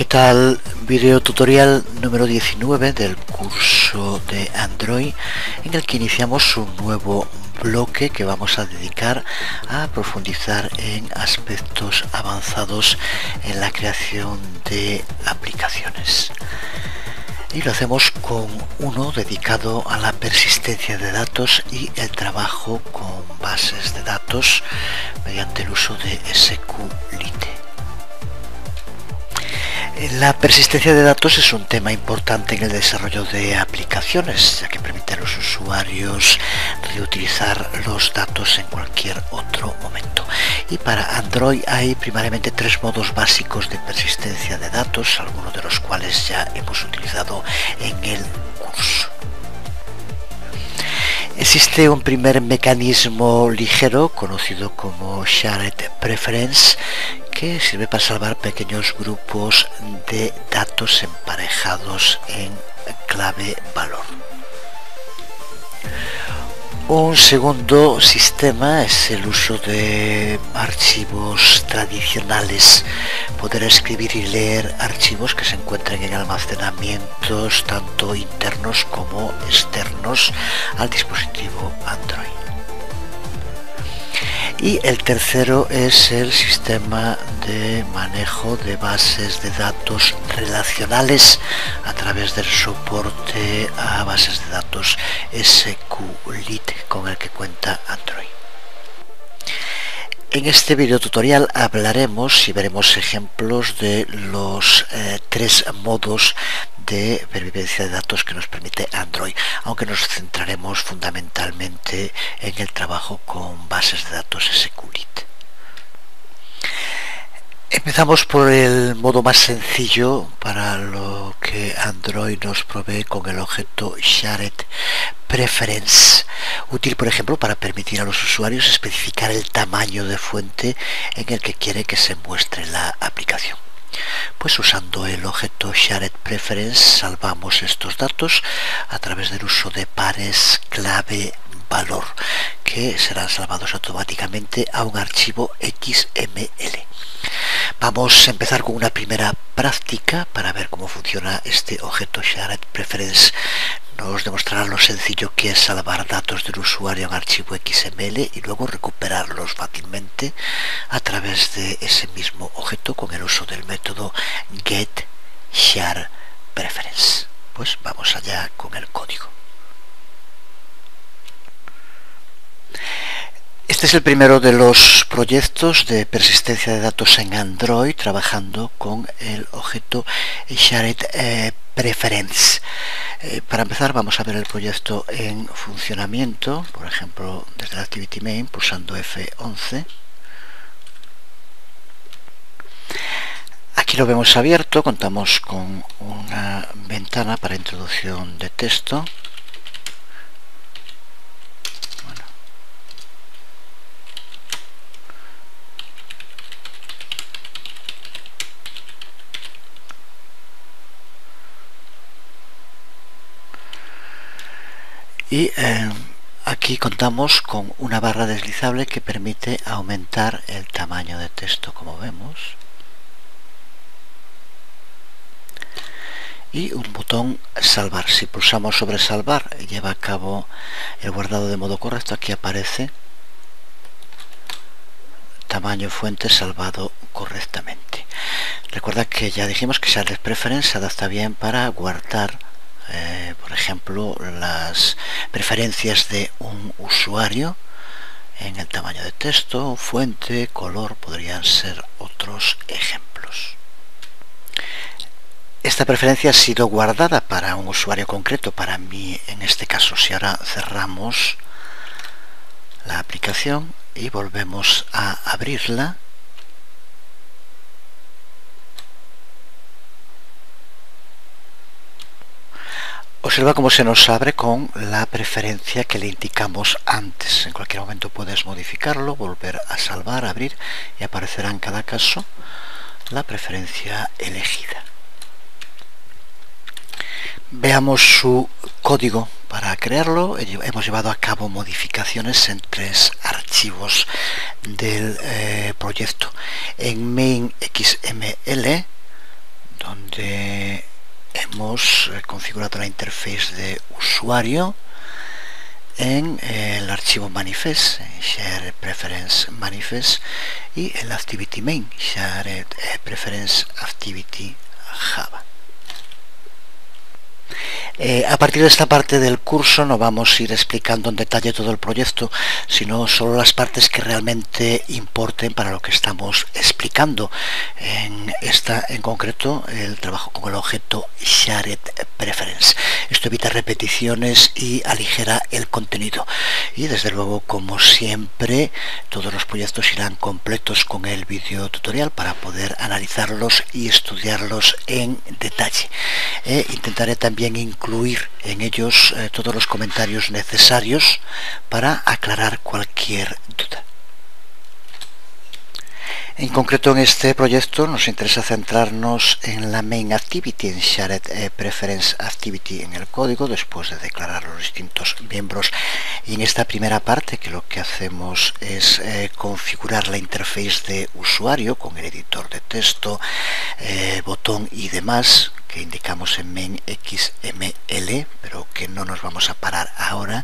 ¿Qué tal? Video tutorial número 19 del curso de Android, en el que iniciamos un nuevo bloque que vamos a dedicar a profundizar en aspectos avanzados en la creación de aplicaciones. Y lo hacemos con uno dedicado a la persistencia de datos y el trabajo con bases de datos mediante el uso de SQLite. La persistencia de datos es un tema importante en el desarrollo de aplicaciones, ya que permite a los usuarios reutilizar los datos en cualquier otro momento. Y para Android hay primariamente tres modos básicos de persistencia de datos, algunos de los cuales ya hemos utilizado en el curso. Existe un primer mecanismo ligero conocido como Shared Preference, que sirve para salvar pequeños grupos de datos emparejados en clave valor. Un segundo sistema es el uso de archivos tradicionales, poder escribir y leer archivos que se encuentren en almacenamientos tanto internos como externos al dispositivo Android. Y el tercero es el sistema de manejo de bases de datos relacionales a través del soporte a bases de datos SQLite con el que cuenta Android. En este video tutorial hablaremos y veremos ejemplos de los tres modos de pervivencia de datos que nos permite Android, aunque nos centraremos fundamentalmente en el trabajo con bases de datos SQLite. Empezamos por el modo más sencillo, para lo que Android nos provee con el objeto Shared Preference, útil por ejemplo para permitir a los usuarios especificar el tamaño de fuente en el que quiere que se muestre la aplicación. Pues usando el objeto Shared Preference salvamos estos datos a través del uso de pares clave valor, que serán salvados automáticamente a un archivo XML. Vamos a empezar con una primera práctica para ver cómo funciona este objeto Shared Preference. Nos demostrará lo sencillo que es salvar datos del usuario en archivo XML y luego recuperarlos fácilmente a través de ese mismo objeto con el uso del método getSharedPreference. Pues vamos allá con el código. Este es el primero de los proyectos de persistencia de datos en Android trabajando con el objeto Shared Preference. Para empezar vamos a ver el proyecto en funcionamiento, por ejemplo desde el Activity Main pulsando F11. Aquí lo vemos abierto, contamos con una ventana para introducción de texto. Y aquí contamos con una barra deslizable que permite aumentar el tamaño de texto, como vemos, y un botón salvar. Si pulsamos sobre salvar lleva a cabo el guardado de modo correcto. Aquí aparece tamaño fuente salvado correctamente. Recuerda que ya dijimos que Shared Preference se adapta bien para guardar por ejemplo las preferencias de un usuario en el tamaño de texto, fuente, color, podrían ser otros ejemplos. Esta preferencia ha sido guardada para un usuario concreto, para mí en este caso. Si ahora cerramos la aplicación y volvemos a abrirla, observa cómo se nos abre con la preferencia que le indicamos antes. En cualquier momento puedes modificarlo, volver a salvar, abrir y aparecerá en cada caso la preferencia elegida. Veamos su código. Para crearlo hemos llevado a cabo modificaciones en tres archivos del proyecto. En main XML donde hemos configurado la interface de usuario en el archivo manifest, Shared Preference Manifest, y el Activity Main, Shared Preference Activity Java. A partir de esta parte del curso no vamos a ir explicando en detalle todo el proyecto, sino solo las partes que realmente importen para lo que estamos explicando. En concreto, el trabajo con el objeto Shared Preference. Esto evita repeticiones y aligera el contenido. Y desde luego, como siempre, todos los proyectos irán completos con el vídeo tutorial para poder analizarlos y estudiarlos en detalle. Intentaré también incluir en ellos todos los comentarios necesarios para aclarar cualquier duda. En concreto, en este proyecto nos interesa centrarnos en la main activity, en Shared Preference Activity en el código, después de declarar los distintos miembros. Y en esta primera parte, que lo que hacemos es configurar la interface de usuario con el editor de texto, botón y demás, que indicamos en main XML, pero que no nos vamos a parar ahora.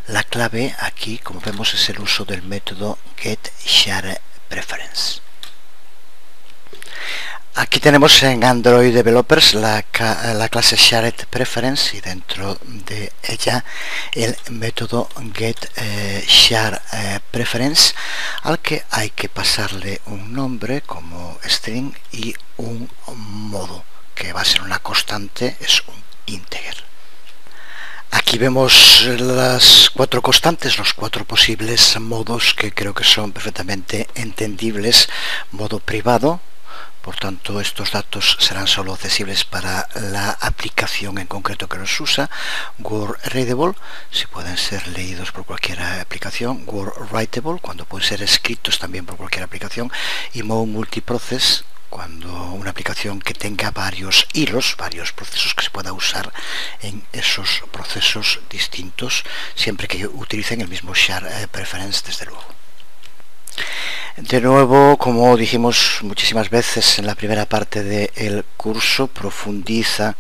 La clave aquí, como vemos, es el uso del método getSharedPreference. Aquí tenemos en Android Developers la clase SharedPreference y dentro de ella el método getSharedPreference, al que hay que pasarle un nombre como string y un modo, que va a ser una constante, es un integer. Aquí vemos las 4 constantes, los 4 posibles modos, que creo que son perfectamente entendibles. Modo privado, por tanto estos datos serán solo accesibles para la aplicación en concreto que los usa. Word Readable, si pueden ser leídos por cualquier aplicación. Word Writable, cuando pueden ser escritos también por cualquier aplicación. Y Mode Multiprocess, cuando una aplicación que tenga varios hilos, varios procesos que se pueda usar en esos procesos distintos, siempre que utilicen el mismo Shared Preference, desde luego. De nuevo, como dijimos muchísimas veces en la primera parte del curso, profundiza,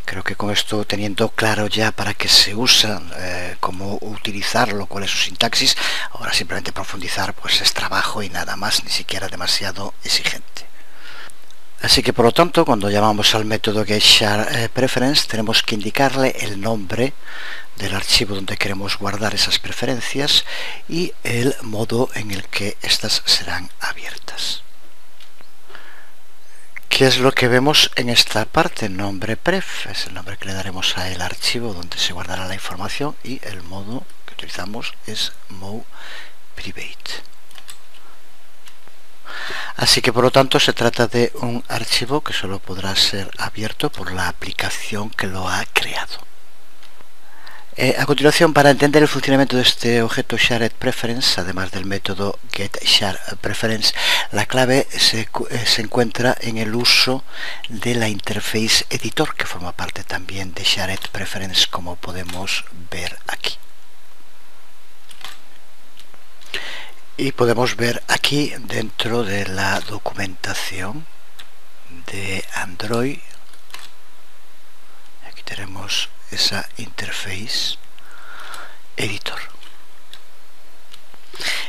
creo que con esto teniendo claro ya para qué se usa, cómo utilizarlo, cuál es su sintaxis, ahora simplemente profundizar pues es trabajo y nada más, ni siquiera demasiado exigente. Así que por lo tanto, cuando llamamos al método getSharedPreference, tenemos que indicarle el nombre del archivo donde queremos guardar esas preferencias y el modo en el que estas serán abiertas. ¿Qué es lo que vemos en esta parte? Nombre pref es el nombre que le daremos al archivo donde se guardará la información, y el modo que utilizamos es mode private. Así que por lo tanto se trata de un archivo que solo podrá ser abierto por la aplicación que lo ha creado. A continuación, para entender el funcionamiento de este objeto SharedPreference, además del método getSharedPreference, la clave se encuentra en el uso de la interface editor, que forma parte también de SharedPreference, como podemos ver aquí. Y podemos ver aquí dentro de la documentación de Android, aquí tenemos esa interface editor.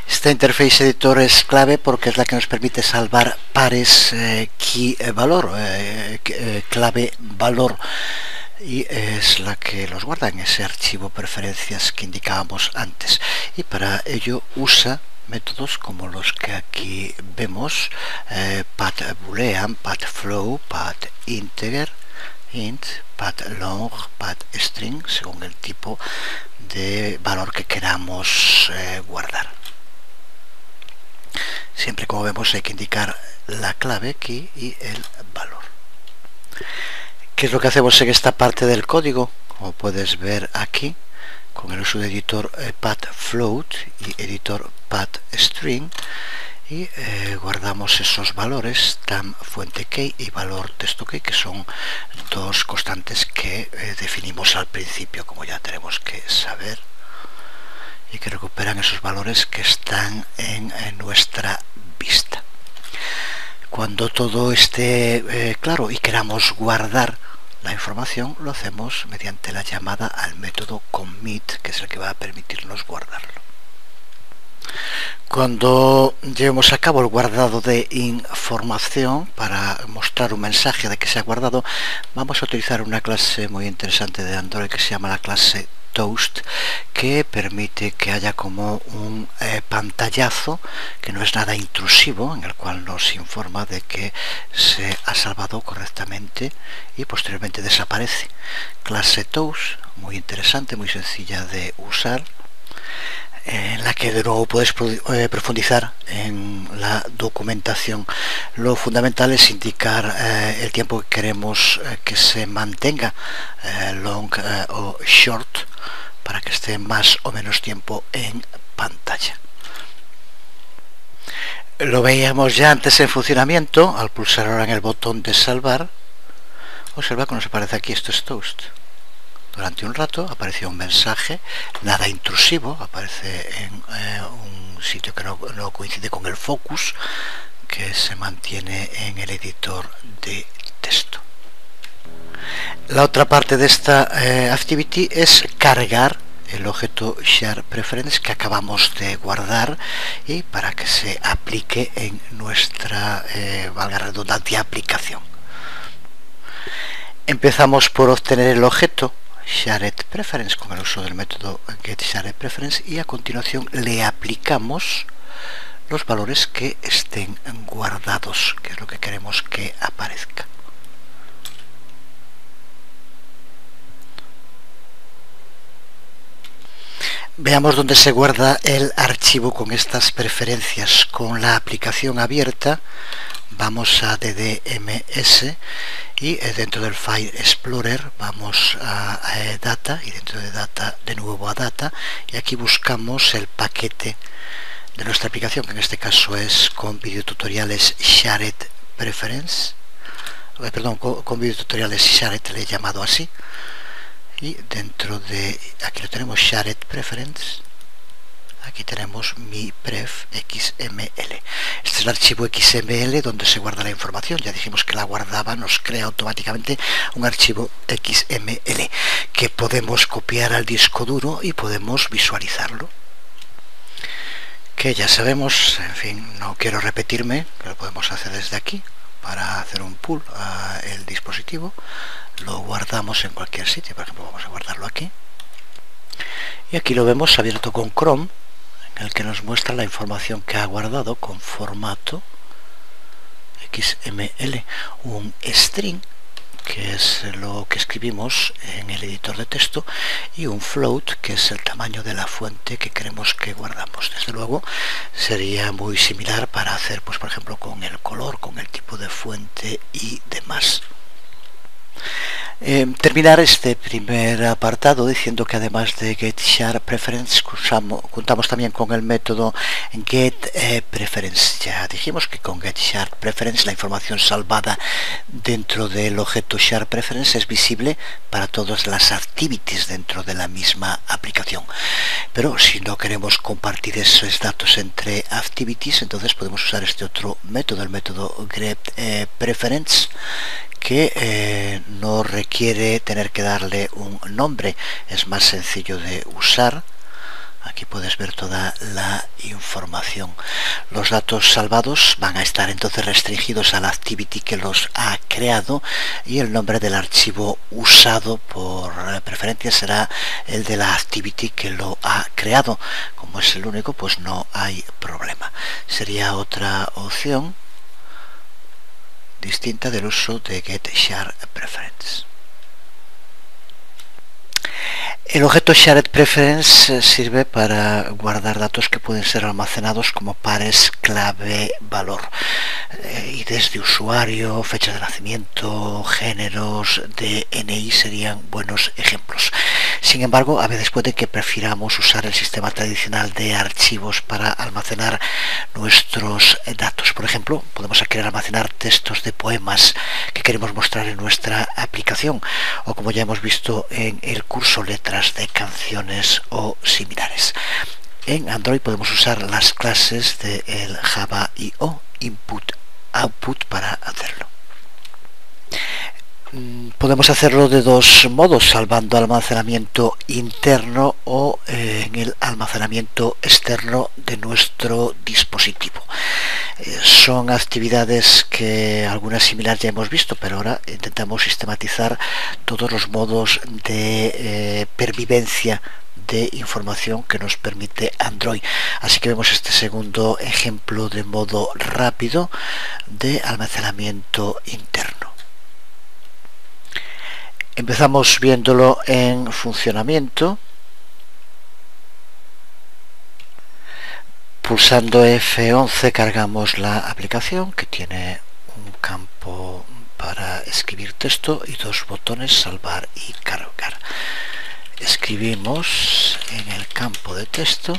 Esta interface editor es clave porque es la que nos permite salvar pares key valor, clave valor, y es la que los guarda en ese archivo preferencias que indicábamos antes, y para ello usa métodos como los que aquí vemos, path boolean, path flow, path integer, int, path long, path string, según el tipo de valor que queramos guardar. Siempre, como vemos, hay que indicar la clave key y el valor. ¿Qué es lo que hacemos en esta parte del código? Como puedes ver aquí, con el uso de editor pathFloat y editor pathString, y guardamos esos valores tam fuente key y valor texto key, que son dos constantes que definimos al principio, como ya tenemos que saber, y que recuperan esos valores que están en nuestra vista. Cuando todo esté claro y queramos guardar la información, lo hacemos mediante la llamada al método commit, que es el que va a permitirnos guardarlo. Cuando llevemos a cabo el guardado de información, para mostrar un mensaje de que se ha guardado, vamos a utilizar una clase muy interesante de Android que se llama la clase Toast, que permite que haya como un pantallazo que no es nada intrusivo, en el cual nos informa de que se ha salvado correctamente y posteriormente desaparece. Clase Toast, muy interesante, muy sencilla de usar, en la que de nuevo puedes profundizar en la documentación. Lo fundamental es indicar el tiempo que queremos que se mantenga, long o short, para que esté más o menos tiempo en pantalla. Lo veíamos ya antes en funcionamiento. Al pulsar ahora en el botón de salvar, observa que nos aparece aquí, esto es Toast. Durante un rato apareció un mensaje, nada intrusivo, aparece en un sitio que no coincide con el focus, que se mantiene en el editor de texto. La otra parte de esta activity es cargar el objeto SharePreference que acabamos de guardar y para que se aplique en nuestra, valga la redundancia, aplicación. Empezamos por obtener el objeto SharedPreference con el uso del método getSharedPreference y a continuación le aplicamos los valores que estén guardados, que es lo que queremos que aparezca. Veamos dónde se guarda el archivo con estas preferencias. Con la aplicación abierta vamos a DDMS y dentro del File Explorer vamos a Data y dentro de Data de nuevo a Data y aquí buscamos el paquete de nuestra aplicación, que en este caso es con videotutoriales SharedPreference, con videotutoriales Shared, le he llamado así, y dentro de aquí lo tenemos SharedPreference. Aquí tenemos mi pref XML. Este es el archivo XML donde se guarda la información. Ya dijimos que la guardaba, nos crea automáticamente un archivo XML que podemos copiar al disco duro y podemos visualizarlo. Que ya sabemos, en fin, no quiero repetirme, que lo podemos hacer desde aquí para hacer un pull al dispositivo. Lo guardamos en cualquier sitio, por ejemplo, vamos a guardarlo aquí. Y aquí lo vemos abierto con Chrome, en el que nos muestra la información que ha guardado con formato XML, un string, que es lo que escribimos en el editor de texto, y un float, que es el tamaño de la fuente que queremos que guardamos. Desde luego sería muy similar para hacer, pues por ejemplo, con el color, con el tipo de fuente y demás. Terminar este primer apartado diciendo que además de getSharedPreference contamos también con el método getPreference. Ya dijimos que con getSharedPreference la información salvada dentro del objeto SharePreference es visible para todas las activities dentro de la misma aplicación. Pero si no queremos compartir esos datos entre activities, entonces podemos usar este otro método, el método getPreference, que no requiere tener que darle un nombre, es más sencillo de usar. Aquí puedes ver toda la información. Los datos salvados van a estar entonces restringidos a la activity que los ha creado y el nombre del archivo usado por preferencia será el de la activity que lo ha creado. Como es el único, pues no hay problema. Sería otra opción distinta del uso de getSharedPreference. El objeto SharedPreference sirve para guardar datos que pueden ser almacenados como pares clave-valor. IDs de usuario, fechas de nacimiento, géneros, DNI serían buenos ejemplos. Sin embargo, a veces puede que prefiramos usar el sistema tradicional de archivos para almacenar nuestros datos. Por ejemplo, podemos querer almacenar textos de poemas que queremos mostrar en nuestra aplicación, o como ya hemos visto en el curso, letras de canciones o similares. En Android podemos usar las clases del Java.io, Input output para hacerlo. Podemos hacerlo de dos modos, salvando almacenamiento interno o en el almacenamiento externo de nuestro dispositivo. Son actividades que algunas similares ya hemos visto, pero ahora intentamos sistematizar todos los modos de pervivencia de información que nos permite Android. Así que vemos este segundo ejemplo de modo rápido de almacenamiento interno. Empezamos viéndolo en funcionamiento. Pulsando F11 cargamos la aplicación, que tiene un campo para escribir texto y dos botones, salvar y cargar. Escribimos en el campo de texto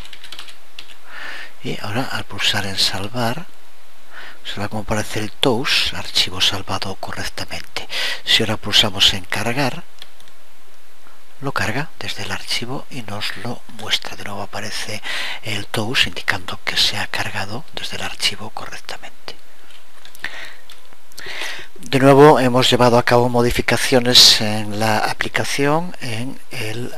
y ahora al pulsar en salvar será como aparece el TOUS, archivo salvado correctamente. Si ahora pulsamos en cargar, lo carga desde el archivo y nos lo muestra. De nuevo aparece el TOUS indicando que se ha cargado desde el archivo correctamente. De nuevo hemos llevado a cabo modificaciones en la aplicación, en el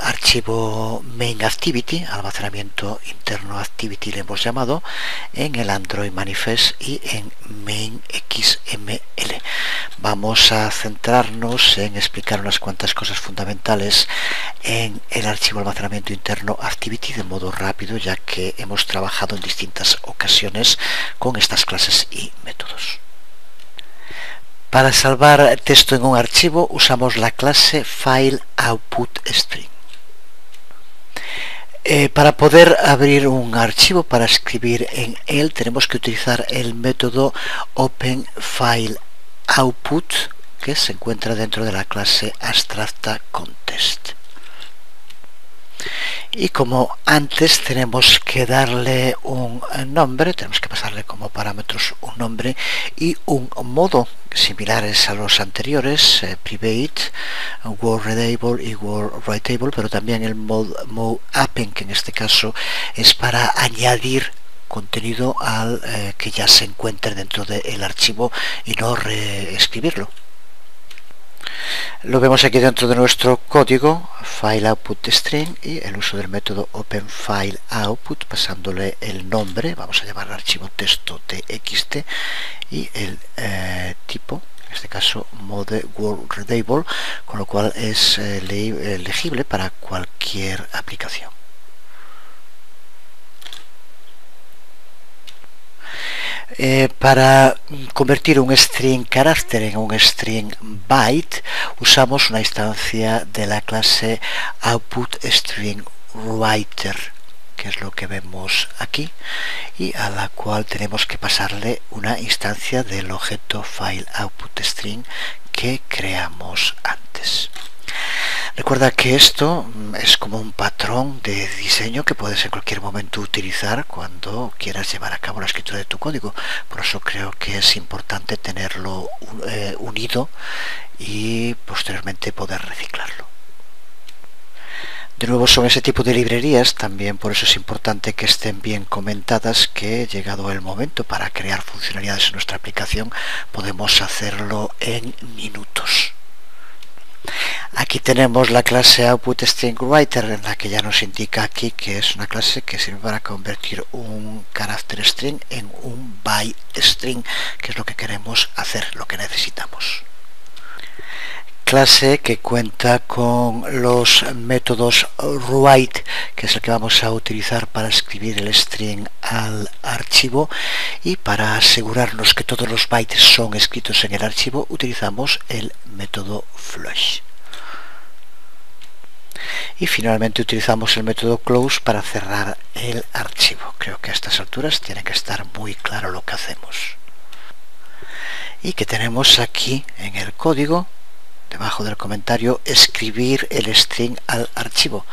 archivo main activity, almacenamiento interno activity le hemos llamado, en el Android manifest y en main XML. Vamos a centrarnos en explicar unas cuantas cosas fundamentales en el archivo almacenamiento interno activity de modo rápido, ya que hemos trabajado en distintas ocasiones con estas clases y métodos. Para salvar texto en un archivo usamos la clase FileOutputString. Para poder abrir un archivo para escribir en él tenemos que utilizar el método OpenFileOutput, que se encuentra dentro de la clase AbstractContest. Y como antes tenemos que darle un nombre, tenemos que pasarle como parámetros un nombre y un modo similares a los anteriores, private, word readable y word writable, pero también el mode append, que en este caso es para añadir contenido al que ya se encuentre dentro del archivo y no reescribirlo. Lo vemos aquí dentro de nuestro código FileOutputString y el uso del método OpenFileOutput, pasándole el nombre, vamos a llamar al archivo texto txt, y el tipo, en este caso mode word readable, con lo cual es legible para cualquier aplicación. Para convertir un string carácter en un string byte usamos una instancia de la clase OutputStringWriter, que es lo que vemos aquí, y a la cual tenemos que pasarle una instancia del objeto FileOutputString que creamos antes. Recuerda que esto es como un patrón de diseño que puedes en cualquier momento utilizar cuando quieras llevar a cabo la escritura de tu código. Por eso creo que es importante tenerlo unido y posteriormente poder reciclarlo. De nuevo son ese tipo de librerías, también por eso es importante que estén bien comentadas, que llegado el momento para crear funcionalidades en nuestra aplicación podemos hacerlo en minutos. Aquí tenemos la clase OutputStringWriter, en la que ya nos indica aquí que es una clase que sirve para convertir un carácter string en un byte string, que es lo que queremos hacer, lo que necesitamos. Clase que cuenta con los métodos write, que es el que vamos a utilizar para escribir el string al archivo, y para asegurarnos que todos los bytes son escritos en el archivo utilizamos el método flush. Y finalmente utilizamos el método close para cerrar el archivo. Creo que a estas alturas tiene que estar muy claro lo que hacemos. Y que tenemos aquí en el código, debajo del comentario, escribir el string al archivo.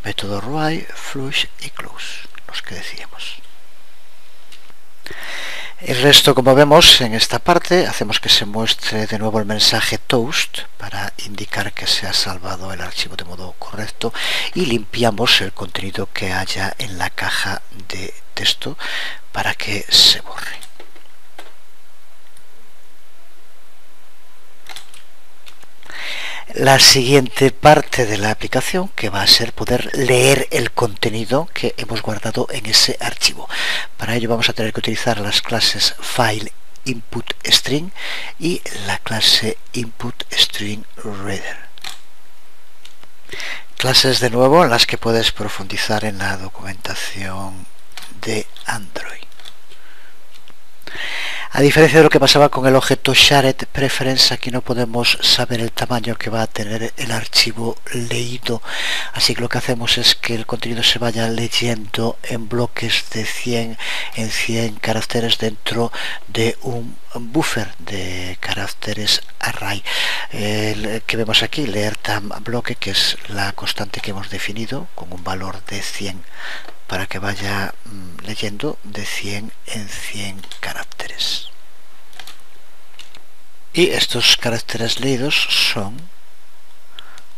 Método write, flush y close, los que decíamos. El resto, como vemos en esta parte, hacemos que se muestre de nuevo el mensaje toast para indicar que se ha salvado el archivo de modo correcto, y limpiamos el contenido que haya en la caja de texto para que se borre. la siguiente parte de la aplicación, que va a ser poder leer el contenido que hemos guardado en ese archivo. Para ello vamos a tener que utilizar las clases file input string y la clase input string reader. Clases de nuevo en las que puedes profundizar en la documentación de Android. A diferencia de lo que pasaba con el objeto shared preference, aquí no podemos saber el tamaño que va a tener el archivo leído, así que lo que hacemos es que el contenido se vaya leyendo en bloques de 100 en 100 caracteres dentro de un buffer de caracteres array. El que vemos aquí, leer tam bloque, que es la constante que hemos definido con un valor de 100 para que vaya leyendo de 100 en 100 caracteres. Y estos caracteres leídos son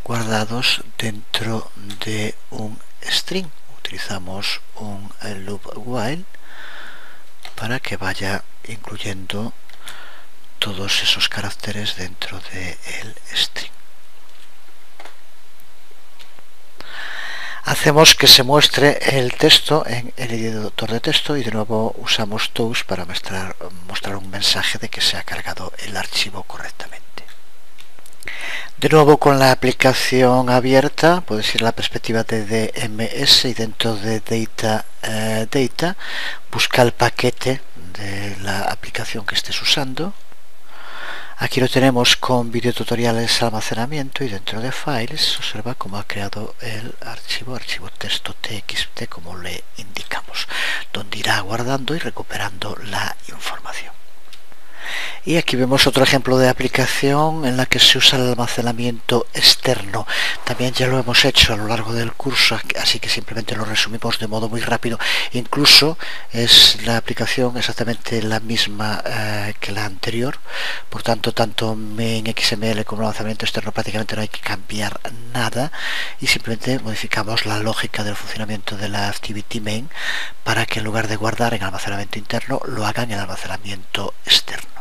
guardados dentro de un string. Utilizamos un loop while para que vaya incluyendo todos esos caracteres dentro del string. Hacemos que se muestre el texto en el editor de texto y de nuevo usamos Toast para mostrar un mensaje de que se ha cargado el archivo correctamente. De nuevo con la aplicación abierta, puedes ir a la perspectiva de DMS y dentro de Data busca el paquete de la aplicación que estés usando. Aquí lo tenemos con videotutoriales almacenamiento y dentro de Files observa cómo ha creado el archivo texto txt como le indicamos, donde irá guardando y recuperando la información. Y aquí vemos otro ejemplo de aplicación en la que se usa el almacenamiento externo. También ya lo hemos hecho a lo largo del curso, así que simplemente lo resumimos de modo muy rápido. Incluso es la aplicación exactamente la misma que la anterior, por tanto en XML como el almacenamiento externo prácticamente no hay que cambiar nada y simplemente modificamos la lógica del funcionamiento de la activity main para que en lugar de guardar en almacenamiento interno lo hagan en almacenamiento externo.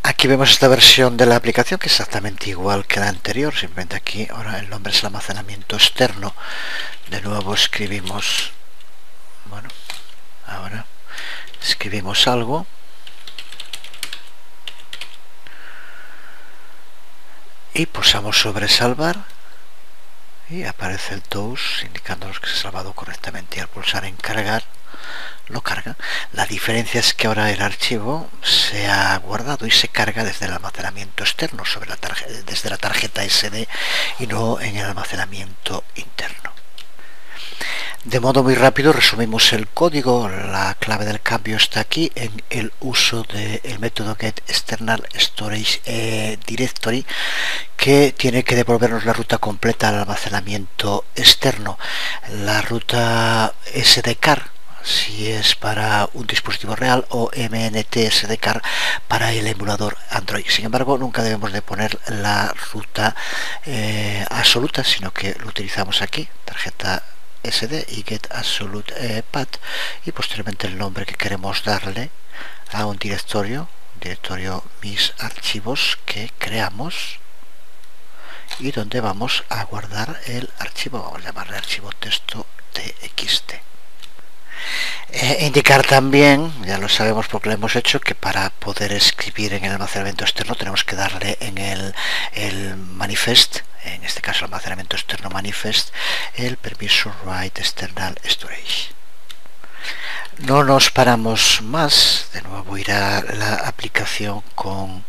Aquí vemos esta versión de la aplicación que es exactamente igual que la anterior, simplemente aquí ahora el nombre es el almacenamiento externo. De nuevo escribimos, bueno, ahora escribimos algo y pulsamos sobre salvar y aparece el Toast indicándonos que se ha salvado correctamente y al pulsar en cargar lo carga. La diferencia es que ahora el archivo se ha guardado y se carga desde el almacenamiento externo desde la tarjeta SD y no en el almacenamiento interno. De modo muy rápido resumimos el código. La clave del cambio está aquí en el uso del método getExternalStorageDirectory, que tiene que devolvernos la ruta completa al almacenamiento externo. La ruta SDCAR si es para un dispositivo real o MNT-SDCAR para el emulador Android. Sin embargo, nunca debemos de poner la ruta absoluta, sino que lo utilizamos aquí, tarjeta SD y get absolute path, y posteriormente el nombre que queremos darle a un directorio mis archivos que creamos y donde vamos a guardar el archivo. Vamos a llamarle archivo texto txt. Indicar también, ya lo sabemos porque lo hemos hecho, que para poder escribir en el almacenamiento externo tenemos que darle en el manifest, en este caso el almacenamiento externo manifest, el permiso write external storage. No nos paramos más, de nuevo irá la aplicación con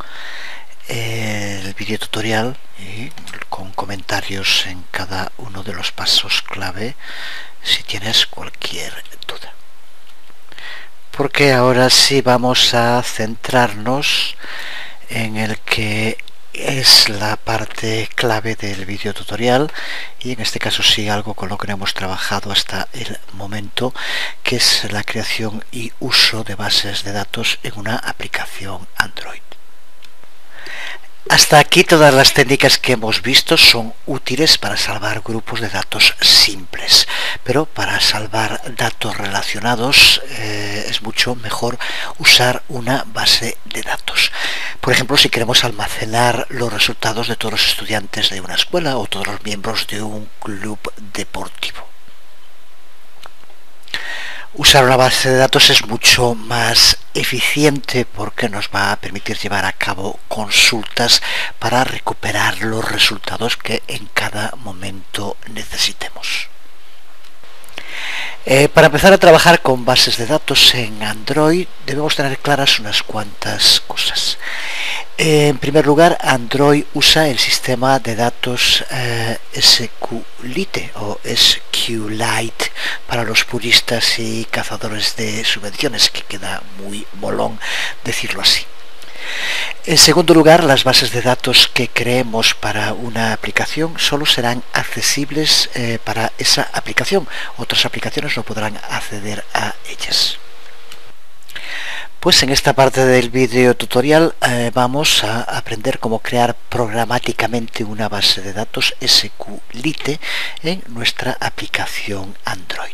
el video tutorial y con comentarios en cada uno de los pasos clave si tienes cualquier duda. Porque ahora sí vamos a centrarnos en el que es la parte clave del video tutorial, y en este caso sí algo con lo que no hemos trabajado hasta el momento, que es la creación y uso de bases de datos en una aplicación Android. Hasta aquí todas las técnicas que hemos visto son útiles para salvar grupos de datos simples, pero para salvar datos relacionados es mucho mejor usar una base de datos. Por ejemplo, si queremos almacenar los resultados de todos los estudiantes de una escuela o todos los miembros de un club deportivo. Usar una base de datos es mucho más eficiente porque nos va a permitir llevar a cabo consultas para recuperar los resultados que en cada momento necesitemos. Para empezar a trabajar con bases de datos en Android debemos tener claras unas cuantas cosas. En primer lugar, Android usa el sistema de datos SQLite o SQLite para los puristas y cazadores de subvenciones, que queda muy molón decirlo así. En segundo lugar, las bases de datos que creemos para una aplicación solo serán accesibles para esa aplicación. Otras aplicaciones no podrán acceder a ellas. Pues en esta parte del video tutorial vamos a aprender cómo crear programáticamente una base de datos SQLite en nuestra aplicación Android.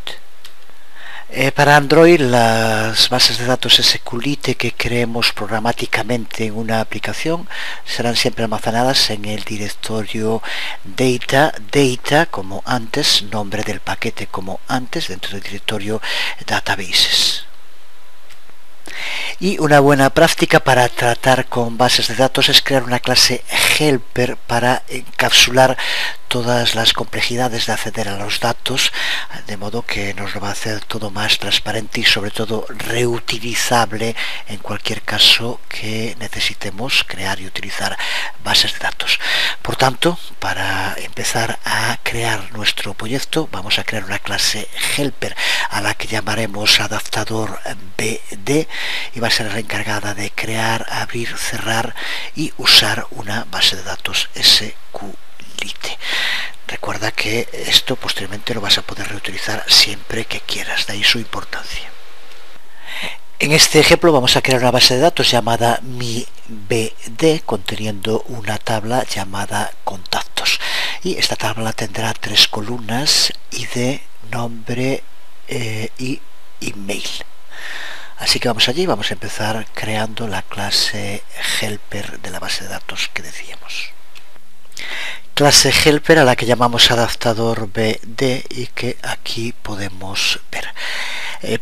Para Android, las bases de datos SQLite que creemos programáticamente en una aplicación serán siempre almacenadas en el directorio data como antes, nombre del paquete como antes, dentro del directorio databases. Y una buena práctica para tratar con bases de datos es crear una clase helper para encapsular todas las complejidades de acceder a los datos, de modo que nos lo va a hacer todo más transparente y sobre todo reutilizable en cualquier caso que necesitemos crear y utilizar bases de datos. Por tanto, para empezar a crear nuestro proyecto vamos a crear una clase helper a la que llamaremos adaptador BD y va a ser la encargada de crear, abrir, cerrar y usar una base de datos SQLite. Recuerda que esto posteriormente lo vas a poder reutilizar siempre que quieras, de ahí su importancia. En este ejemplo vamos a crear una base de datos llamada MiBD conteniendo una tabla llamada contactos. Y esta tabla tendrá 3 columnas: ID, nombre y email. Así que vamos allí, vamos a empezar creando la clase helper de la base de datos que decíamos. Clase helper a la que llamamos adaptador BD y que aquí podemos ver.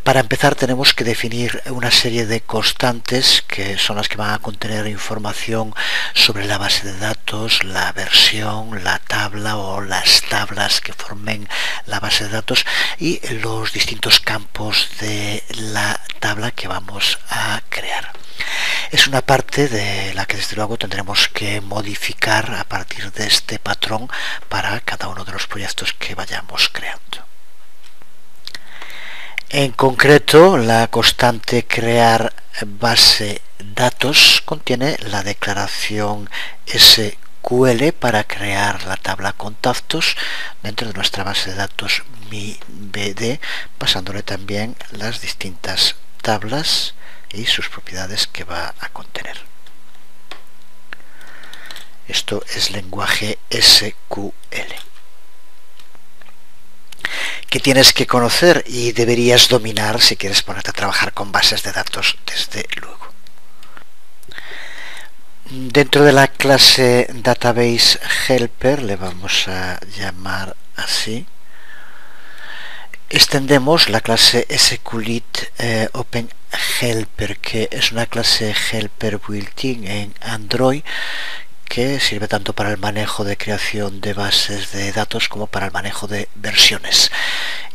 Para empezar tenemos que definir una serie de constantes que son las que van a contener información sobre la base de datos, la versión, la tabla o las tablas que formen la base de datos y los distintos campos de la tabla que vamos a crear. Es una parte de la que desde luego tendremos que modificar a partir de este patrón para cada uno de los proyectos que vayamos creando. En concreto, la constante crear base datos contiene la declaración SQL para crear la tabla contactos dentro de nuestra base de datos MiBD, pasándole también las distintas tablas y sus propiedades que va a contener. Esto es lenguaje SQL, que tienes que conocer y deberías dominar si quieres ponerte a trabajar con bases de datos, desde luego. Dentro de la clase database helper, le vamos a llamar así, extendemos la clase SQLite Open Helper, que es una clase helper built-in en Android que sirve tanto para el manejo de creación de bases de datos como para el manejo de versiones.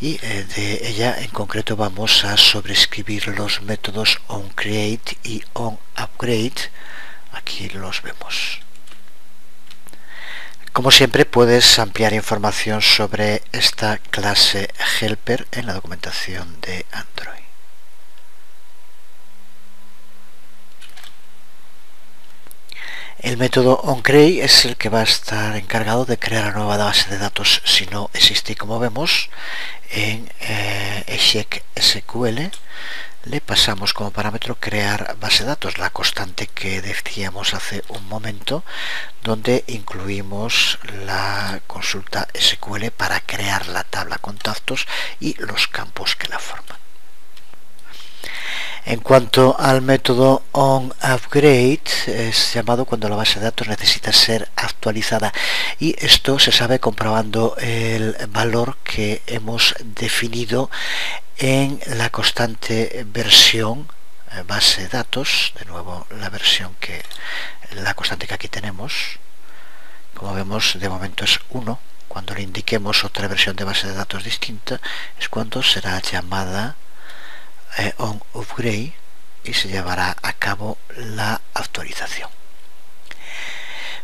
Y de ella en concreto vamos a sobreescribir los métodos onCreate y onUpgrade. Aquí los vemos. Como siempre, puedes ampliar información sobre esta clase helper en la documentación de Android. El método onCreate es el que va a estar encargado de crear la nueva base de datos si no existe, y como vemos en SQL le pasamos como parámetro crear base de datos, la constante que decíamos hace un momento, donde incluimos la consulta SQL para crear la tabla contactos y los campos que la forman. En cuanto al método onUpgrade, es llamado cuando la base de datos necesita ser actualizada, y esto se sabe comprobando el valor que hemos definido en la constante versión base de datos. De nuevo, la constante que aquí tenemos, como vemos, de momento es 1. Cuando le indiquemos otra versión de base de datos distinta es cuando será llamada onUpgrade y se llevará a cabo la actualización.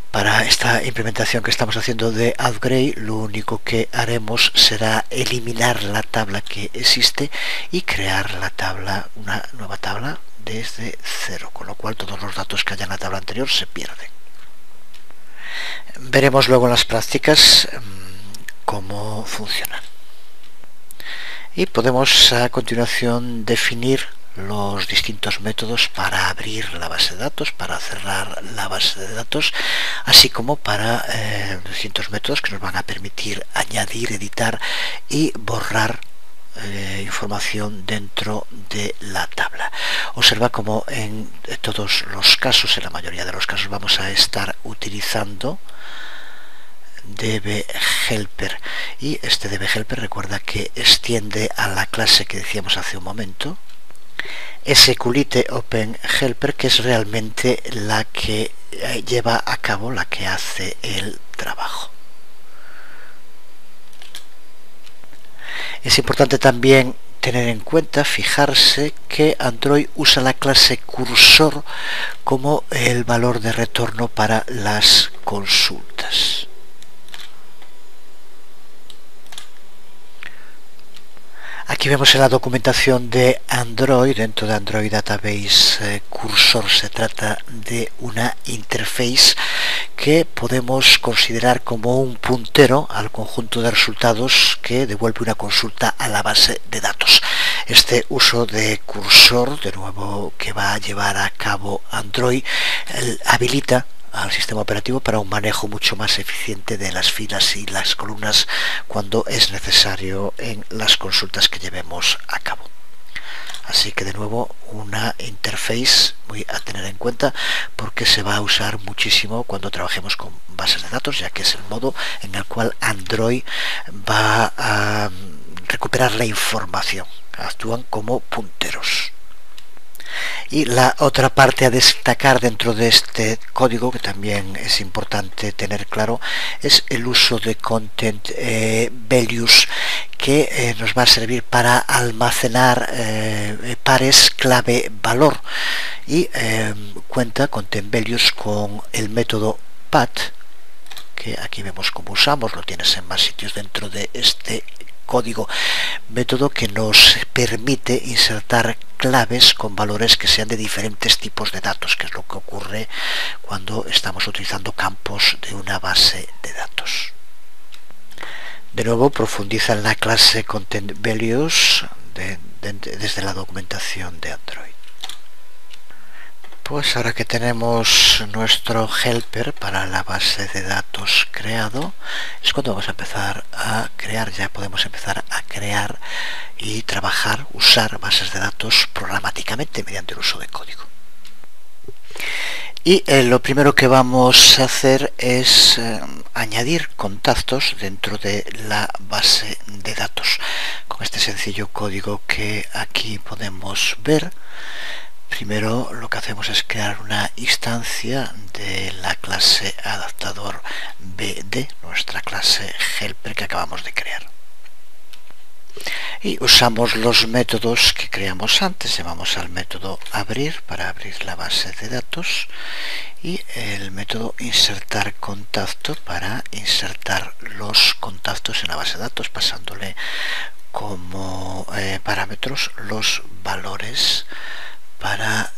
Para esta implementación que estamos haciendo de upgrade, lo único que haremos será eliminar la tabla que existe y crear una nueva tabla desde cero, con lo cual todos los datos que haya en la tabla anterior se pierden. Veremos luego en las prácticas cómo funcionan. Y podemos a continuación definir los distintos métodos para abrir la base de datos, para cerrar la base de datos, así como para distintos métodos que nos van a permitir añadir, editar y borrar información dentro de la tabla. Observa como en todos los casos, en la mayoría de los casos, vamos a estar utilizando dbHelper, y este dbHelper, recuerda que extiende a la clase que decíamos hace un momento, SQLite OpenHelper, que es realmente la que lleva a cabo, la que hace el trabajo. Es importante también tener en cuenta, fijarse que Android usa la clase cursor como el valor de retorno para las consultas. Aquí vemos en la documentación de Android, dentro de Android Database Cursor, se trata de una interface que podemos considerar como un puntero al conjunto de resultados que devuelve una consulta a la base de datos. Este uso de cursor, de nuevo, que va a llevar a cabo Android, habilita al sistema operativo para un manejo mucho más eficiente de las filas y las columnas cuando es necesario en las consultas que llevemos a cabo. Así que de nuevo una interface muy a tener en cuenta, porque se va a usar muchísimo cuando trabajemos con bases de datos, ya que es el modo en el cual Android va a recuperar la información. Actúan como punteros. Y la otra parte a destacar dentro de este código, que también es importante tener claro, es el uso de Content Values, que nos va a servir para almacenar pares clave-valor, y cuenta Content Values con el método path, que aquí vemos cómo usamos, lo tienes en más sitios dentro de este código, método que nos permite insertar claves con valores que sean de diferentes tipos de datos, que es lo que ocurre cuando estamos utilizando campos de una base de datos. De nuevo, profundiza en la clase Content Values desde la documentación de Android. Pues ahora que tenemos nuestro helper para la base de datos creado, es cuando vamos a empezar a crear. Ya podemos empezar a crear y trabajar, usar bases de datos programáticamente mediante el uso de código. Y lo primero que vamos a hacer es añadir contactos dentro de la base de datos con este sencillo código que aquí podemos ver. Primero lo que hacemos es crear una instancia de la clase adaptador BD, nuestra clase helper que acabamos de crear. Y usamos los métodos que creamos antes. Llamamos al método abrir para abrir la base de datos, y el método insertar contacto para insertar los contactos en la base de datos, pasándole como parámetros los valores para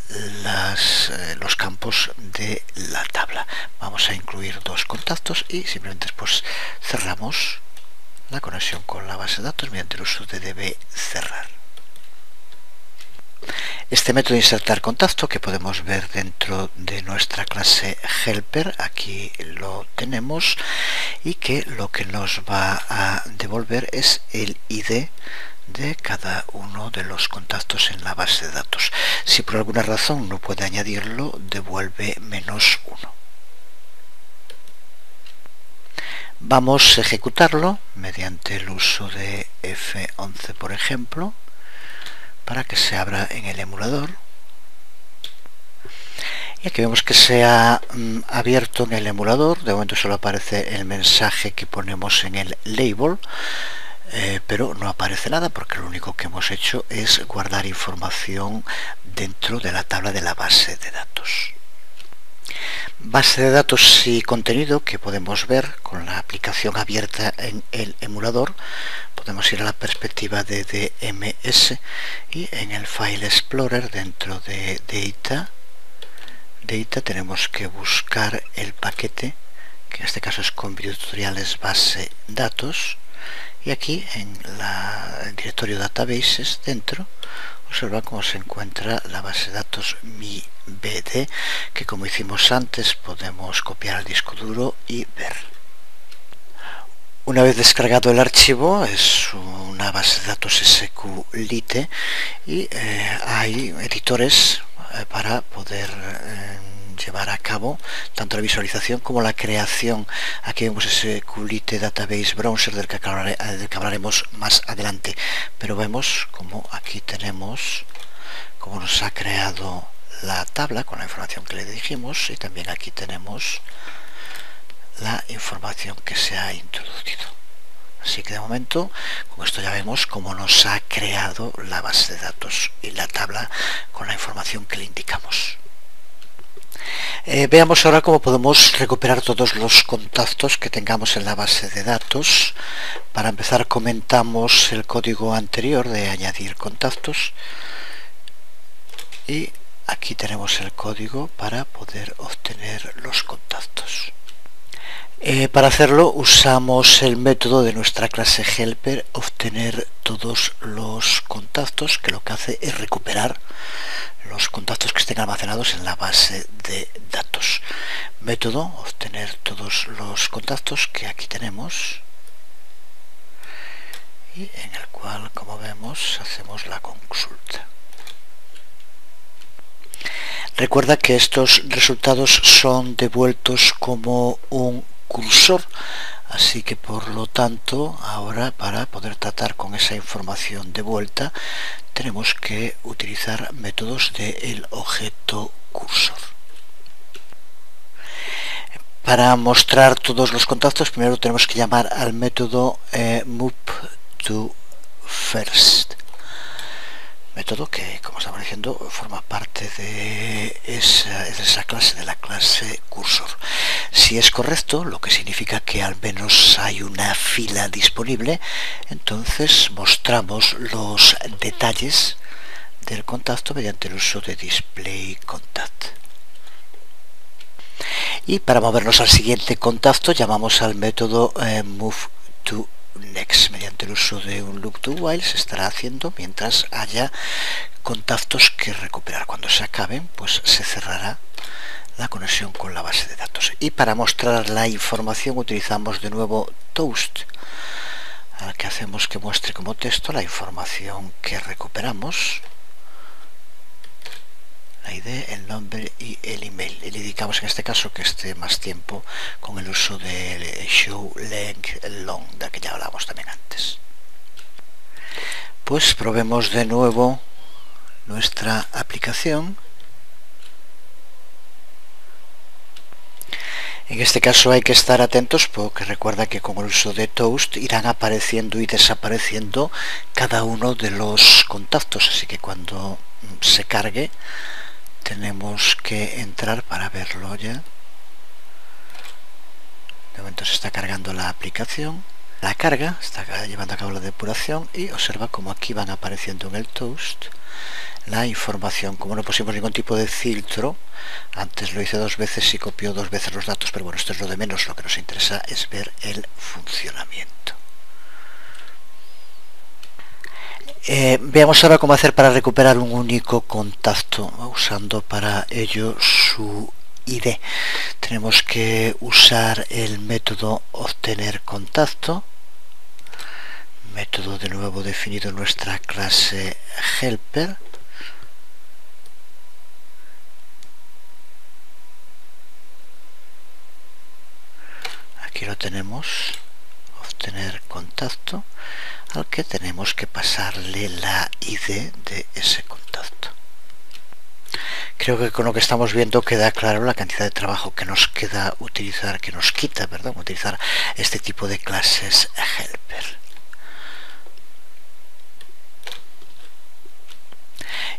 los campos de la tabla. Vamos a incluir dos contactos y simplemente después cerramos la conexión con la base de datos mediante el uso de dbcerrar. Este método de insertar contacto, que podemos ver dentro de nuestra clase helper, aquí lo tenemos, y que lo que nos va a devolver es el ID de cada uno de los contactos en la base de datos. Si por alguna razón no puede añadirlo, devuelve -1. Vamos a ejecutarlo mediante el uso de F11, por ejemplo, para que se abra en el emulador. Y aquí vemos que se ha abierto en el emulador. De momento solo aparece el mensaje que ponemos en el label, pero no aparece nada porque lo único que hemos hecho es guardar información dentro de la tabla de la base de datos. Base de datos y contenido que podemos ver con la aplicación abierta en el emulador. Podemos ir a la perspectiva de DMS y en el File Explorer dentro de Data tenemos que buscar el paquete, que en este caso es Convio Tutoriales Base Datos, y aquí en el directorio Databases dentro observa cómo se encuentra la base de datos MiBD, que como hicimos antes podemos copiar al disco duro y ver. Una vez descargado el archivo, es una base de datos SQLite y hay editores para poder llevar a cabo tanto la visualización como la creación. Aquí vemos SQLite Database Browser del que hablaremos más adelante, pero vemos como aquí tenemos cómo nos ha creado la tabla con la información que le dijimos, y también aquí tenemos la información que se ha introducido. Así que de momento con esto ya vemos cómo nos ha creado la base de datos y la tabla con la información que le indicamos. Veamos ahora cómo podemos recuperar todos los contactos que tengamos en la base de datos. Para empezar comentamos el código anterior de añadir contactos y aquí tenemos el código para poder obtener los contactos. Para hacerlo usamos el método de nuestra clase helper obtener todos los contactos, que lo que hace es recuperar los contactos que estén almacenados en la base de datos. Método obtener todos los contactos, que aquí tenemos, y en el cual, como vemos, hacemos la consulta. Recuerda que estos resultados son devueltos como un cursor, así que por lo tanto ahora para poder tratar con esa información de vuelta tenemos que utilizar métodos del objeto cursor. Para mostrar todos los contactos primero tenemos que llamar al método moveToFirst, método que, como estamos diciendo, forma parte de esa clase, de la clase cursor. Si es correcto, lo que significa que al menos hay una fila disponible, entonces mostramos los detalles del contacto mediante el uso de displayContact. Y para movernos al siguiente contacto llamamos al método moveToNext. Mediante el uso de un loop to while se estará haciendo mientras haya contactos que recuperar. Cuando se acaben, pues se cerrará la conexión con la base de datos. Y para mostrar la información utilizamos de nuevo Toast, al que hacemos que muestre como texto la información que recuperamos, la ID, el nombre y el email. Y le indicamos en este caso que esté más tiempo con el uso del show length long, del que ya hablamos también antes. Pues probemos de nuevo nuestra aplicación. En este caso hay que estar atentos porque recuerda que con el uso de Toast irán apareciendo y desapareciendo cada uno de los contactos, así que cuando se cargue tenemos que entrar para verlo ya. De momento se está cargando la aplicación. La carga está llevando a cabo la depuración y observa como aquí van apareciendo en el Toast la información. Como no pusimos ningún tipo de filtro, antes lo hice 2 veces y copió 2 veces los datos, pero bueno, esto es lo de menos. Lo que nos interesa es ver el funcionamiento. Veamos ahora cómo hacer para recuperar un único contacto, usando para ello su ID. Tenemos que usar el método obtener contacto método de nuevo definido en nuestra clase helper. Aquí lo tenemos, obtener contacto, al que tenemos que pasarle la ID de ese contacto. Creo que con lo que estamos viendo queda claro la cantidad de trabajo que nos queda utilizar, que nos quita, perdón, utilizar este tipo de clases helper.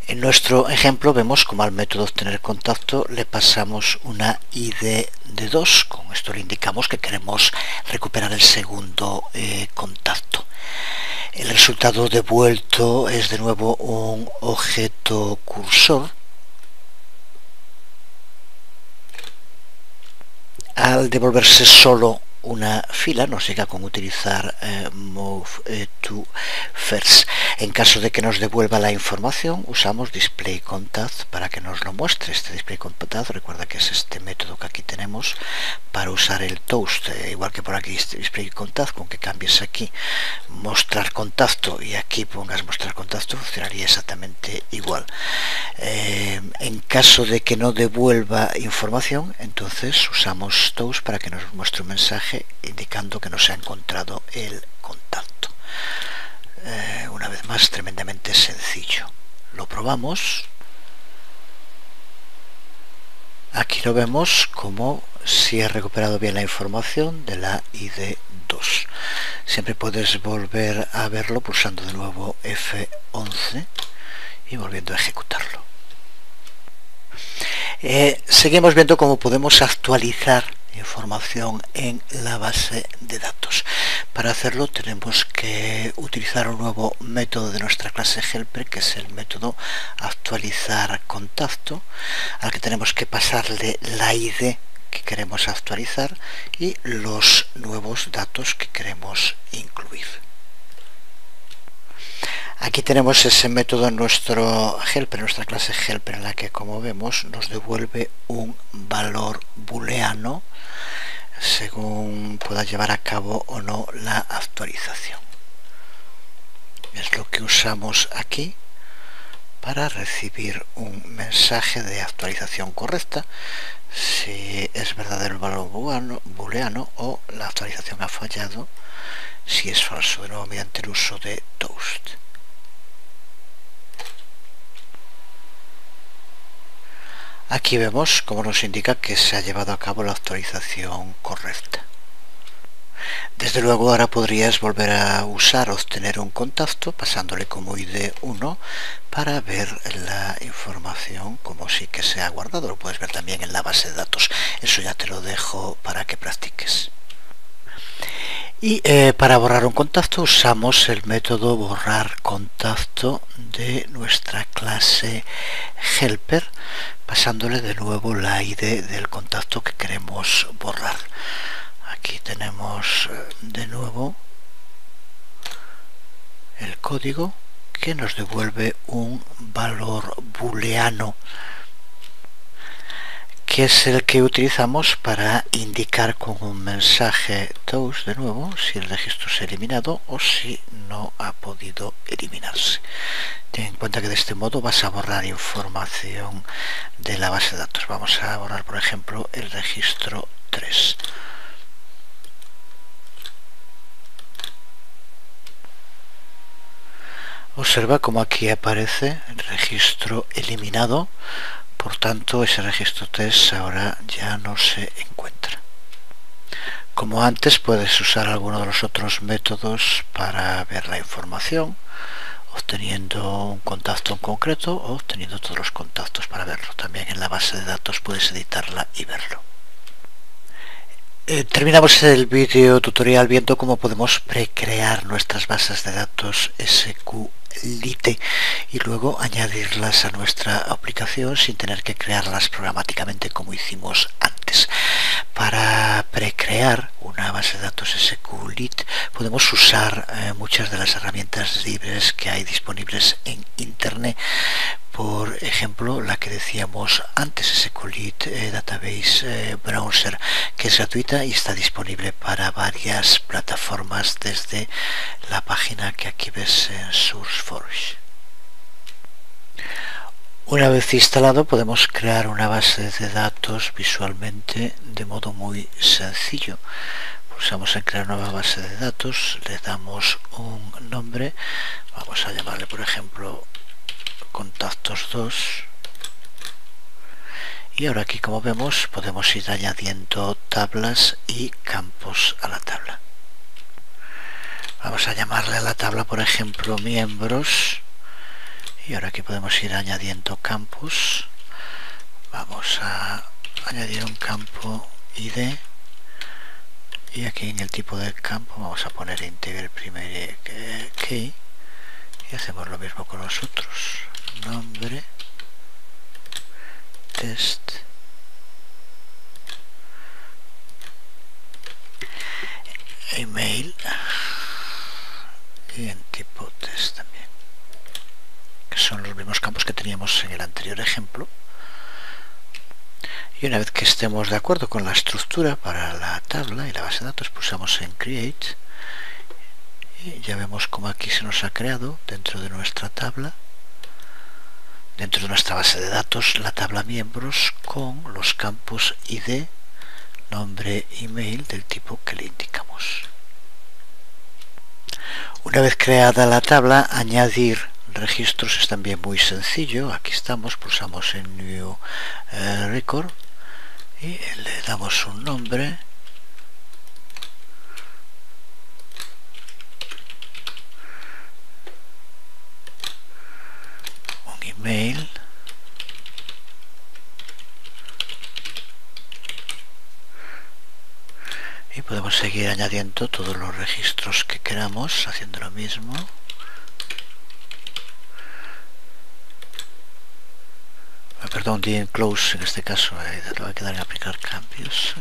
En nuestro ejemplo vemos como al método obtener contacto le pasamos una ID de 2. Con esto le indicamos que queremos recuperar el segundo contacto. El resultado devuelto es de nuevo un objeto cursor. Al devolverse solo una fila nos llega con utilizar move to first. En caso de que nos devuelva la información usamos display contact para que nos lo muestre. Este display contact, recuerda que es este método que aquí tenemos para usar el toast, igual que por aquí display contact, con que cambies aquí mostrar contacto y aquí pongas mostrar contacto funcionaría exactamente igual. En caso de que no devuelva información, entonces usamos toast para que nos muestre un mensaje indicando que no se ha encontrado el contacto. Una vez más, tremendamente sencillo. Lo probamos. Aquí lo vemos como si he recuperado bien la información de la ID 2. Siempre puedes volver a verlo pulsando de nuevo F11 y volviendo a ejecutarlo. Seguimos viendo cómo podemos actualizar información en la base de datos. Para hacerlo tenemos que utilizar un nuevo método de nuestra clase helper, que es el método actualizar contacto, al que tenemos que pasarle la ID que queremos actualizar y los nuevos datos que queremos incluir. Aquí tenemos ese método en nuestro helper, en nuestra clase helper, en la que, como vemos, nos devuelve un valor booleano según pueda llevar a cabo o no la actualización. Es lo que usamos aquí para recibir un mensaje de actualización correcta, si es verdadero el valor booleano o la actualización ha fallado, si es falso, de nuevo mediante el uso de toast. Aquí vemos cómo nos indica que se ha llevado a cabo la actualización correcta. Desde luego ahora podrías volver a usar obtener un contacto pasándole como ID 1 para ver la información como sí que se ha guardado. Lo puedes ver también en la base de datos. Eso ya te lo dejo para que practiques. Y para borrar un contacto usamos el método borrar contacto de nuestra clase helper, pasándole de nuevo la ID del contacto que queremos borrar. Aquí tenemos de nuevo el código que nos devuelve un valor booleano, que es el que utilizamos para indicar con un mensaje toast de nuevo si el registro se ha eliminado o si no ha podido eliminarse. Ten en cuenta que de este modo vas a borrar información de la base de datos. Vamos a borrar, por ejemplo, el registro 3. Observa como aquí aparece el registro eliminado. Por tanto, ese registro 3 ahora ya no se encuentra. Como antes, puedes usar alguno de los otros métodos para ver la información, obteniendo un contacto en concreto o obteniendo todos los contactos para verlo. También en la base de datos puedes editarla y verlo. Terminamos el vídeo tutorial viendo cómo podemos precrear nuestras bases de datos SQLite y luego añadirlas a nuestra aplicación sin tener que crearlas programáticamente como hicimos antes. Para precrear una base de datos SQLite podemos usar muchas de las herramientas libres que hay disponibles en Internet. Por ejemplo, la que decíamos antes, SQLite Complete Database Browser, que es gratuita y está disponible para varias plataformas desde la página que aquí ves en SourceForge. Una vez instalado podemos crear una base de datos visualmente de modo muy sencillo. Pulsamos en crear nueva base de datos, le damos un nombre, vamos a llamarle por ejemplo contactos 2, y ahora aquí, como vemos, podemos ir añadiendo tablas y campos a la tabla. Vamos a llamarle a la tabla por ejemplo miembros, y ahora aquí podemos ir añadiendo campos. Vamos a añadir un campo ID, y aquí en el tipo de campo vamos a poner integer primary key, y hacemos lo mismo con los otros. Nombre, test, email, y en tipo test también, que son los mismos campos que teníamos en el anterior ejemplo. Y una vez que estemos de acuerdo con la estructura para la tabla y la base de datos, pulsamos en Create, y ya vemos como aquí se nos ha creado dentro de nuestra tabla, dentro de nuestra base de datos, la tabla miembros con los campos ID, nombre, email del tipo que le indicamos. Una vez creada la tabla, añadir registros es también muy sencillo. Aquí estamos, pulsamos en New Record y le damos un nombre, un email, y podemos seguir añadiendo todos los registros que queramos haciendo lo mismo. Perdón, the close en este caso le va a quedar en aplicar cambios.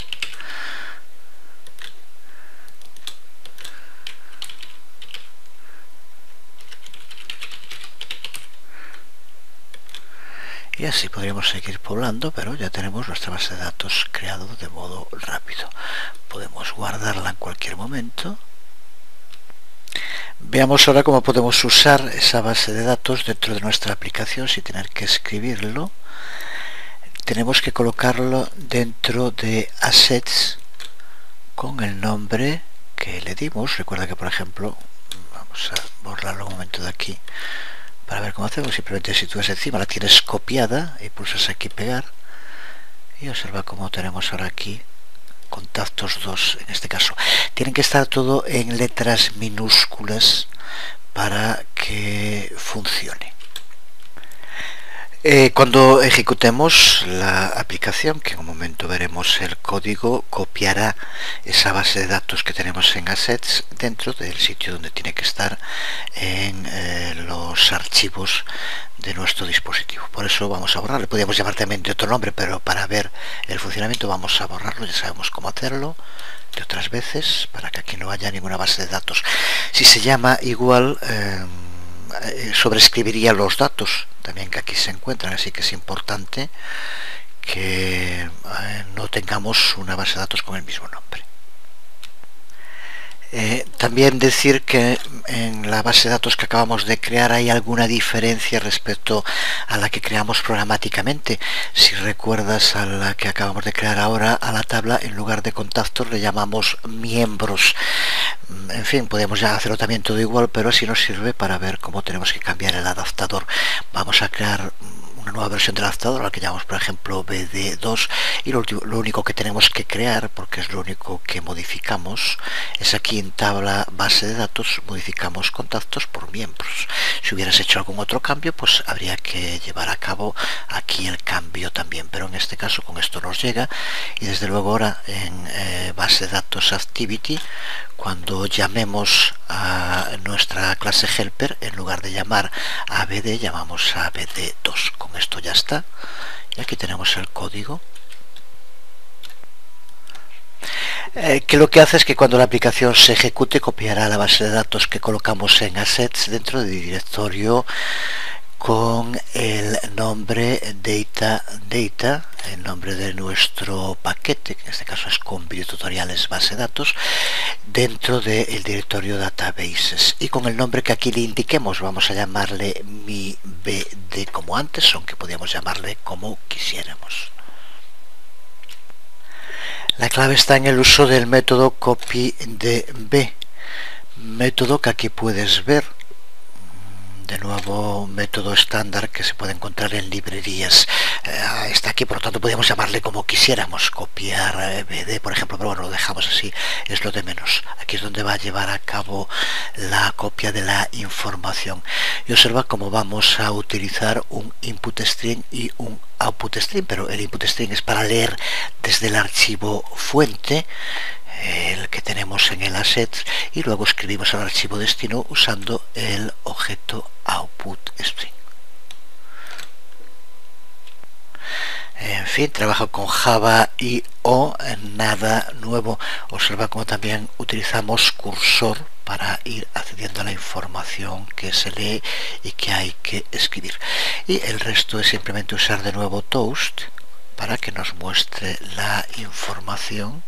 Y así podríamos seguir poblando, pero ya tenemos nuestra base de datos creado de modo rápido. Podemos guardarla en cualquier momento. Veamos ahora cómo podemos usar esa base de datos dentro de nuestra aplicación sin tener que escribirlo. Tenemos que colocarlo dentro de Assets con el nombre que le dimos. Recuerda que, por ejemplo, vamos a borrarlo un momento de aquí para ver cómo hacemos. Simplemente si tú ves encima, la tienes copiada y pulsas aquí pegar, y observa cómo tenemos ahora aquí contactos 2 en este caso. Tienen que estar todo en letras minúsculas para que funcione. Cuando ejecutemos la aplicación, que en un momento veremos el código, copiará esa base de datos que tenemos en Assets dentro del sitio donde tiene que estar en los archivos de nuestro dispositivo. Por eso vamos a borrarlo. Podríamos llamar también de otro nombre, pero para ver el funcionamiento vamos a borrarlo. Ya sabemos cómo hacerlo de otras veces para que aquí no haya ninguna base de datos. Si se llama igual, sobreescribiría los datos también que aquí se encuentran, así que es importante que no tengamos una base de datos con el mismo nombre. También decir que en la base de datos que acabamos de crear hay alguna diferencia respecto a la que creamos programáticamente. Si recuerdas, a la que acabamos de crear ahora, a la tabla, en lugar de contactos le llamamos miembros. En fin, podemos ya hacerlo también todo igual, pero así nos sirve para ver cómo tenemos que cambiar el adaptador. Vamos a crear una nueva versión del adaptador, a la que llamamos por ejemplo BD2, y lo único que tenemos que crear, porque es lo único que modificamos, es aquí en tabla base de datos, modificamos contactos por miembros. Si hubieras hecho algún otro cambio, pues habría que llevar a cabo aquí el cambio también, pero en este caso con esto nos llega. Y desde luego ahora en base de datos activity, cuando llamemos a nuestra clase helper, en lugar de llamar a BD, llamamos a BD2. Con esto ya está, y aquí tenemos el código, que lo que hace es que cuando la aplicación se ejecute, copiará la base de datos que colocamos en Assets dentro del directorio con el nombre data, el nombre de nuestro paquete, que en este caso es con videotutoriales base de datos, dentro del directorio databases, y con el nombre que aquí le indiquemos. Vamos a llamarle mi bd como antes, aunque podríamos llamarle como quisiéramos. La clave está en el uso del método copydb, método que aquí puedes ver. De nuevo, método estándar que se puede encontrar en librerías. Está aquí, por lo tanto podríamos llamarle como quisiéramos, copiar bd, por ejemplo, pero bueno, lo dejamos así, es lo de menos. Aquí es donde va a llevar a cabo la copia de la información. Y observa cómo vamos a utilizar un input string y un output string, pero el input string es para leer desde el archivo fuente, el que tenemos en el asset, y luego escribimos al archivo destino usando el objeto output string. En fin, trabajo con Java y nada nuevo. Observa cómo también utilizamos cursor para ir accediendo a la información que se lee y que hay que escribir. Y el resto es simplemente usar de nuevo Toast para que nos muestre la información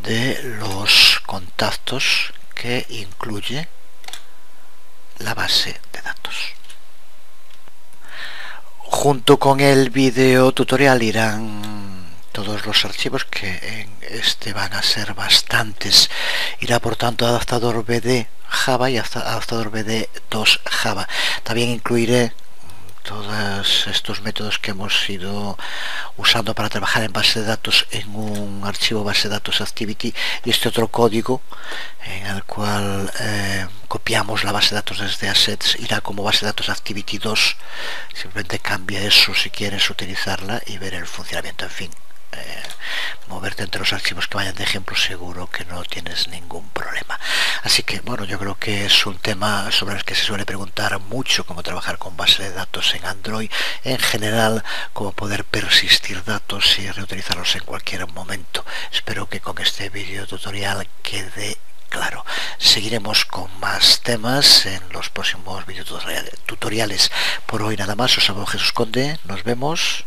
de los contactos que incluye la base de datos. Junto con el video tutorial irán todos los archivos, que en este van a ser bastantes. Irá por tanto adaptador BD Java y adaptador BD2 Java. También incluiré todos estos métodos que hemos ido usando para trabajar en base de datos en un archivo base de datos activity, y este otro código en el cual copiamos la base de datos desde assets irá como base de datos activity 2. Simplemente cambia eso si quieres utilizarla y ver el funcionamiento. En fin, moverte entre los archivos que vayan de ejemplo, seguro que no tienes ningún problema. Así que bueno, yo creo que es un tema sobre el que se suele preguntar mucho, cómo trabajar con base de datos en Android, en general cómo poder persistir datos y reutilizarlos en cualquier momento. Espero que con este video tutorial quede claro. Seguiremos con más temas en los próximos videotutoriales. Por hoy nada más, os hablo Jesús Conde, nos vemos.